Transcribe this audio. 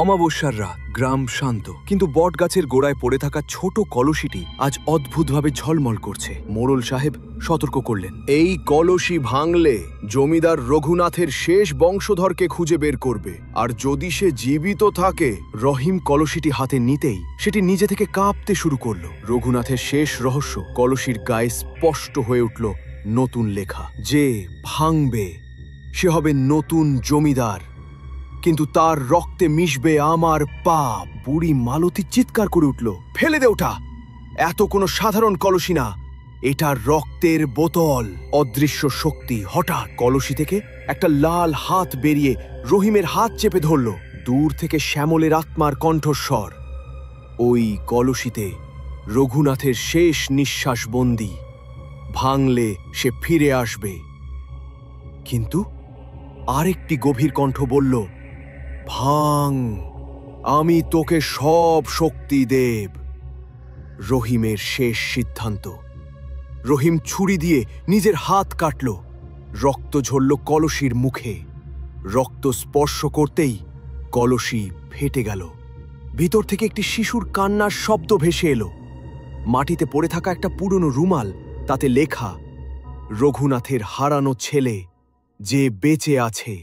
অমাবস্যার রাত, গ্রাম শান্ত, কিন্তু বটগাছের গোড়ায় পড়ে থাকা ছোট কলসিটি আজ অদ্ভুতভাবে ঝলমল করছে। মোড়ল সাহেব সতর্ক করলেন, এই কলসি ভাঙলে জমিদার রঘুনাথের শেষ বংশধরকে খুঁজে বের করবে, আর যদি সে জীবিত থাকে। রহিম কলসিটি হাতে নিতেই সেটি নিজে থেকে কাঁপতে শুরু করলো। রঘুনাথের শেষ রহস্য কলসির গায়ে স্পষ্ট হয়ে উঠল নতুন লেখা, যে ভাঙবে সে হবে নতুন জমিদার, কিন্তু তার রক্তে মিশবে আমার পাপ। বুড়ি মালতী চিৎকার করে উঠল, ফেলে দে ওটা, এত কোনো সাধারণ কলসি না, এটা রক্তের বোতল। অদৃশ্য শক্তি হঠাৎ কলসি থেকে একটা লাল হাত বেরিয়ে রহিমের হাত চেপে ধরল। দূর থেকে শ্যামলের আত্মার কণ্ঠস্বর, ওই কলসিতে রঘুনাথের শেষ নিঃশ্বাস বন্দী, ভাঙলে সে ফিরে আসবে। কিন্তু আরেকটি গভীর কণ্ঠ বলল, ভাঙ, আমি তোকে সব শক্তি দেব। রহিমের শেষ সিদ্ধান্ত। রহিম ছুরি দিয়ে নিজের হাত কাটল, রক্ত ঝরল কলসির মুখে। রক্ত স্পর্শ করতেই কলসি ফেটে গেল। ভিতর থেকে একটি শিশুর কান্নার শব্দ ভেসে এলো। মাটিতে পড়ে থাকা একটা পুরনো রুমাল, তাতে লেখা, রঘুনাথের হারানো ছেলে যে বেঁচে আছে।